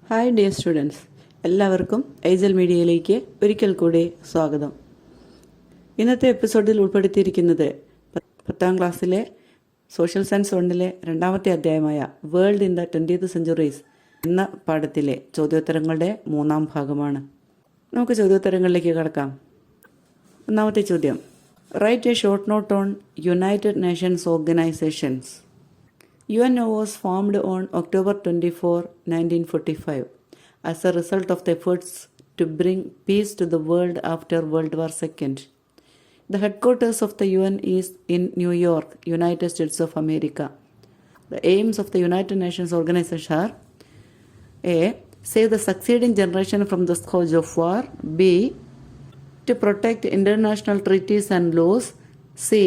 Hi dear students, എല്ലാവർക്കും Angel മീഡിയയിലേക്ക് ഒരിക്കൽ കൂടി സ്വാഗതം. ഇന്നത്തെ എപ്പിസോഡിൽ ഉൾപ്പെടുത്തിയിരിക്കുന്നത് 10ാം ക്ലാസ്സിലെ സോഷ്യൽ സയൻസ് 1 രണ്ടാമത്തെ അധ്യായമായ world in the 20th centuries എന്ന പാഠത്തിലെ ചോദ്യോത്തരങ്ങളുടെ 3ാം ഭാഗമാണ്. നമുക്ക് ചോദ്യോത്തരങ്ങളിലേക്ക് കടക്കാം. ഒന്നാമത്തെ ചോദ്യം, write a short note on United Nations organisations. UNO was formed on October 24, 1945 as a result of the efforts to bring peace to the world after World War II. The headquarters of the UN is in New York, United States of America. The aims of the United Nations Organization are: A. Save the succeeding generation from the scourge of war. B. To protect international treaties and laws. C.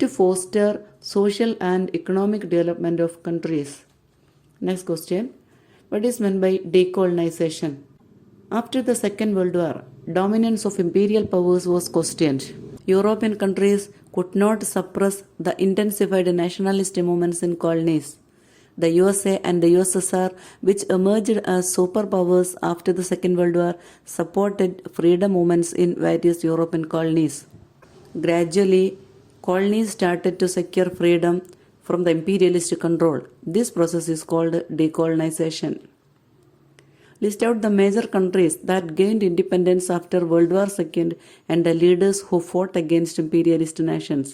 To foster social and economic development of countries. Next question, what is meant by decolonization? After the Second World War, dominance of imperial powers was questioned. European countries could not suppress the intensified nationalist movements in colonies. The USA and the USSR, which emerged as superpowers after the Second World War, supported freedom movements in various European colonies. Gradually, colonies started to secure freedom from the imperialist control. This process is called decolonization. List out the major countries that gained independence after World War II and the leaders who fought against imperialist nations.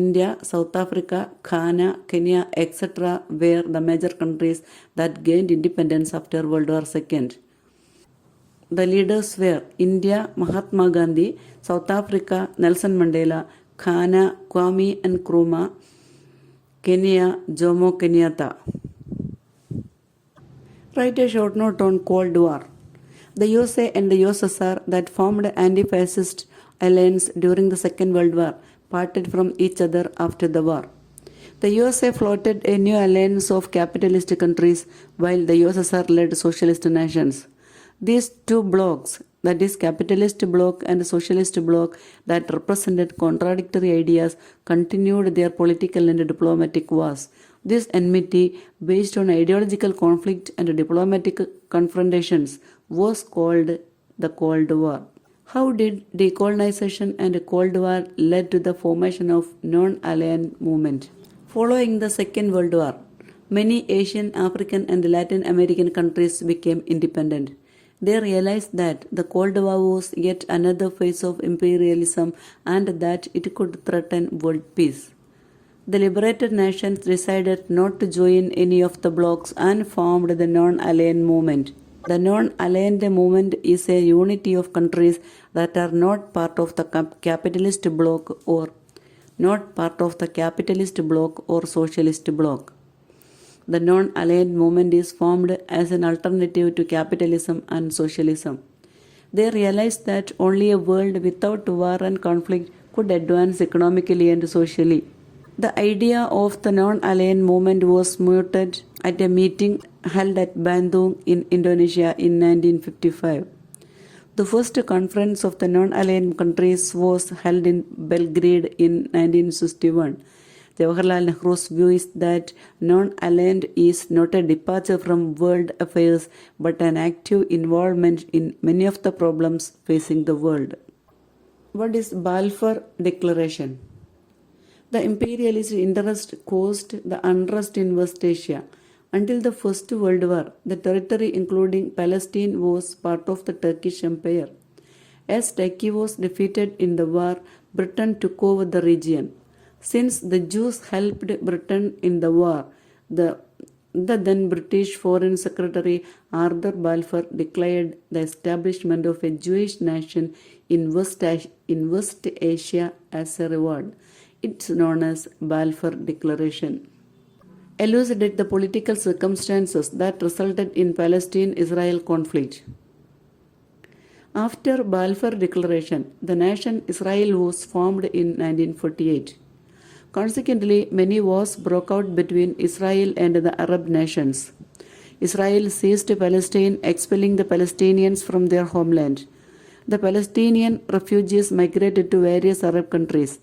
India, South Africa, Ghana, Kenya, etc. were the major countries that gained independence after World War II. The leaders were India, Mahatma Gandhi; South Africa, Nelson Mandela; Ghana, Kwame Nkrumah; Kenya, Jomo Kenyatta. Write a short note on Cold War. The USA and the USSR that formed anti-fascist alliance during the Second World War parted from each other after the war. The USA floated a new alliance of capitalist countries while the USSR led socialist nations. These two blocs, that is capitalist bloc and socialist bloc that represented contradictory ideas, continued their political and diplomatic wars. This enmity, based on ideological conflict and diplomatic confrontations, was called the Cold War. How did decolonization and Cold War led to the formation of non-aligned movement? Following the Second World War, many Asian, African and Latin American countries became independent. They realized that the Cold War was yet another phase of imperialism and that it could threaten world peace. The liberated nations decided not to join any of the blocs and formed the non-aligned movement. The non-aligned movement is a unity of countries that are not part of the capitalist bloc or socialist bloc. The non-aligned movement is formed as an alternative to capitalism and socialism. They realized that only a world without war and conflict could advance economically and socially. The idea of the non-aligned movement was mooted at a meeting held at Bandung in Indonesia in 1955. The first conference of the non-aligned countries was held in Belgrade in 1961. Jawaharlal Nehru's view is that non-aligned is not a departure from world affairs but an active involvement in many of the problems facing the world. What is Balfour Declaration? The imperialist interest caused the unrest in West Asia. Until the First World War, the territory including Palestine was part of the Turkish Empire. As Turkey was defeated in the war, Britain took over the region. Since the Jews helped Britain in the war, the then British Foreign Secretary Arthur Balfour declared the establishment of a Jewish nation in West Asia as a reward. It's known as Balfour Declaration. Elucidate the political circumstances that resulted in Palestine-Israel conflict. After Balfour Declaration, the nation Israel was formed in 1948. Consequently, many wars broke out between Israel and the Arab nations. Israel seized Palestine, expelling the Palestinians from their homeland. The Palestinian refugees migrated to various Arab countries.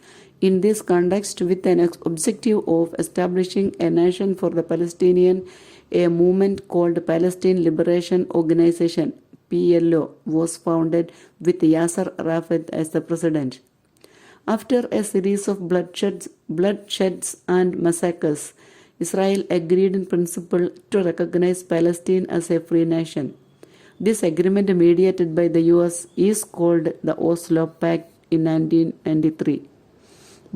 In this context, with an objective of establishing a nation for the Palestinian, a movement called Palestine Liberation Organization (PLO) was founded with Yasser Arafat as the president. After a series of bloodshed and massacres, Israel agreed in principle to recognize Palestine as a free nation. This agreement, mediated by the US, is called the Oslo Pact in 1993.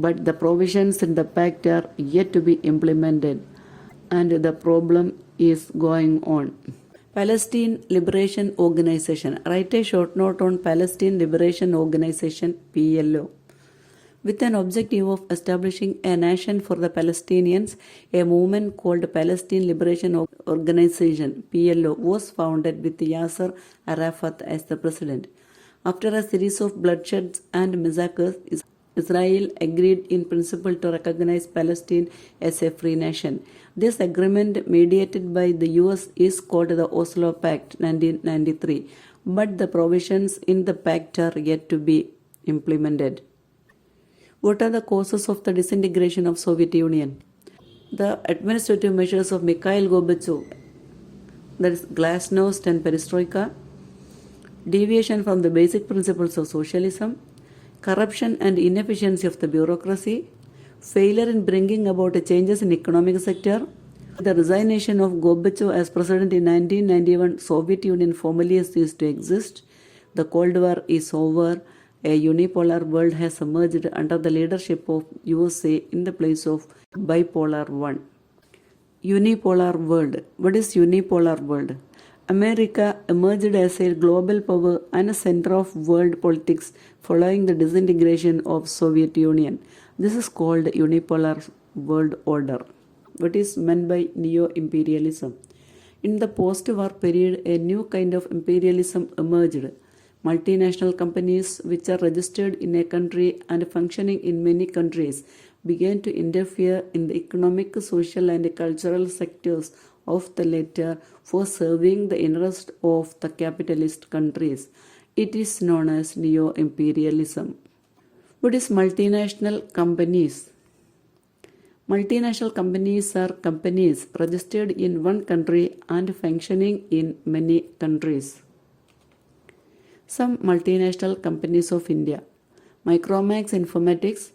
But the provisions in the pact are yet to be implemented, and the problem is going on. Palestine Liberation Organization. Write a short note on Palestine Liberation Organization (PLO). With an objective of establishing a nation for the Palestinians, a movement called Palestine Liberation Organization (PLO) was founded with Yasser Arafat as the president. After a series of bloodshed and massacres, Israel agreed in principle to recognize Palestine as a free nation. This agreement, mediated by the US, is called the Oslo Pact 1993, but the provisions in the pact are yet to be implemented. What are the causes of the disintegration of Soviet Union? The administrative measures of Mikhail Gorbachev, that is glasnost and perestroika, deviation from the basic principles of socialism, corruption and inefficiency of the bureaucracy, failure in bringing about changes in economic sector, the resignation of Gorbachev as president in 1991, Soviet Union formally ceased to exist, the Cold War is over, a unipolar world has emerged under the leadership of USA in the place of bipolar one. Unipolar world. What is unipolar world? America emerged as a global power and a center of world politics following the disintegration of Soviet Union. This is called unipolar world order. What is meant by Neo-Imperialism? In the post-war period, a new kind of imperialism emerged. Multinational companies, which are registered in a country and functioning in many countries, began to interfere in the economic, social, and cultural sectors of the latter for serving the interests of the capitalist countries. It is known as Neo-Imperialism. What is multinational companies? Multinational companies are companies registered in one country and functioning in many countries. Some multinational companies of India: Micromax Informatics,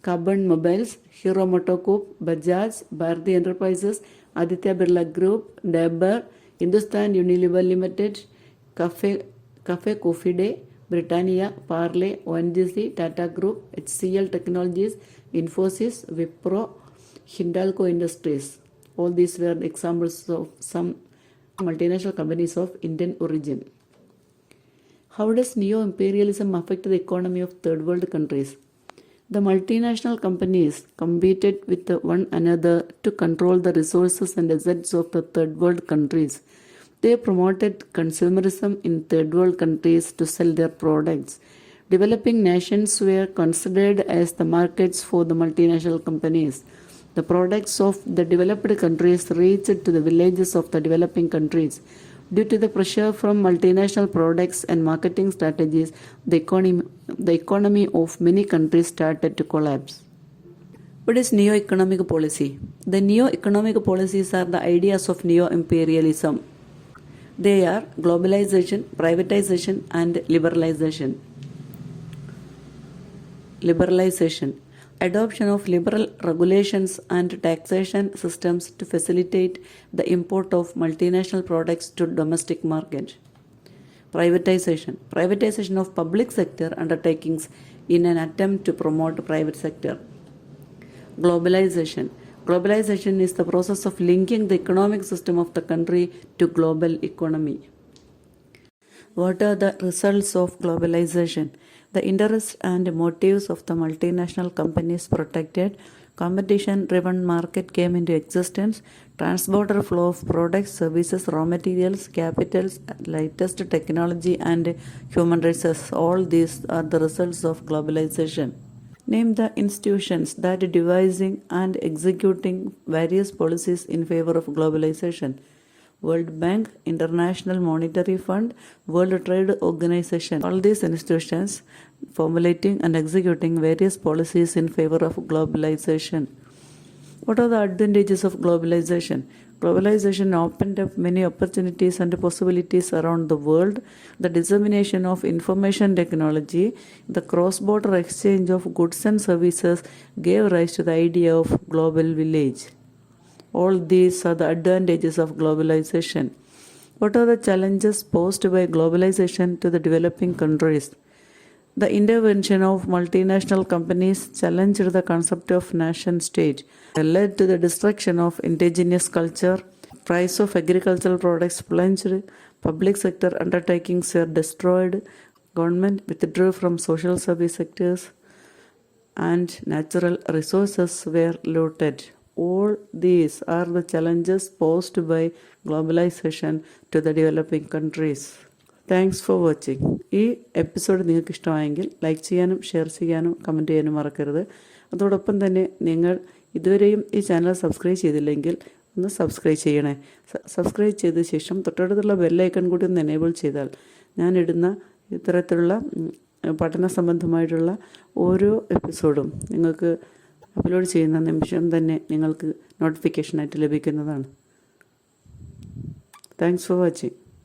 Carbon Mobiles, Hero Motocorp, Bajaj, Bharti Enterprises, Aditya Birla Group, Dabur, Hindustan Unilever Limited, Cafe Coffee Day, Britannia, Parle, ONGC, Tata Group, HCL Technologies, Infosys, Wipro, Hindalco Industries. All these were examples of some multinational companies of Indian origin. How does neo-imperialism affect the economy of third world countries? The multinational companies competed with one another to control the resources and assets of the third world countries. They promoted consumerism in third world countries to sell their products. Developing nations were considered as the markets for the multinational companies. The products of the developed countries reached to the villages of the developing countries. Due to the pressure from multinational products and marketing strategies, the economy of many countries started to collapse. What is neo-economic policy? The neo-economic policies are the ideas of neo-imperialism. They are globalization, privatization, and liberalization. Adoption of liberal regulations and taxation systems to facilitate the import of multinational products to domestic market. Privatization of public sector undertakings in an attempt to promote private sector. Globalization is the process of linking the economic system of the country to global economy. What are the results of globalization? The interests and motives of the multinational companies protected, competition-driven market came into existence, transborder flow of products, services, raw materials, capitals, latest technology, and human resources. All these are the results of globalization. Name the institutions that are devising and executing various policies in favor of globalization. World Bank, International Monetary Fund, World Trade Organization. All these institutions formulating and executing various policies in favor of globalization. What are the advantages of globalization? Globalization opened up many opportunities and possibilities around the world. The dissemination of information technology, the cross-border exchange of goods and services gave rise to the idea of global village. All these are the advantages of globalization. What are the challenges posed by globalization to the developing countries? The intervention of multinational companies challenged the concept of nation-state, led to the destruction of indigenous culture, price of agricultural products plunged, public sector undertakings were destroyed, government withdrew from social service sectors, and natural resources were looted. All these are the challenges posed by globalization to the developing countries. Thanks for watching. ഈ episode നിങ്ങൾക്ക് ഇഷ്ടമായെങ്കിൽ like ചെയ്യാനും share ചെയ്യാനും comment ചെയ്യാനും മറക്കരുത്. അതോടൊപ്പം തന്നെ നിങ്ങൾ ഇതുവരെയും ഈ ചാനൽ സബ്സ്ക്രൈബ് ചെയ്തില്ലെങ്കിൽ ഒന്ന് സബ്സ്ക്രൈബ് ചെയ്യണേ. സബ്സ്ക്രൈബ് ചെയ്ത ശേഷം തൊട്ടടുത്തുള്ള ബെല്ലൈക്കൺ കൂടി ഒന്ന് എനേബിൾ ചെയ്താൽ ഞാനിടുന്ന ഇത്തരത്തിലുള്ള പഠന സംബന്ധമായിട്ടുള്ള ഓരോ എപ്പിസോഡും നിങ്ങൾക്ക് അപ്ലോഡ് ചെയ്യുന്ന നിമിഷം തന്നെ നിങ്ങൾക്ക് നോട്ടിഫിക്കേഷനായിട്ട് ലഭിക്കുന്നതാണ്. Thanks for watching.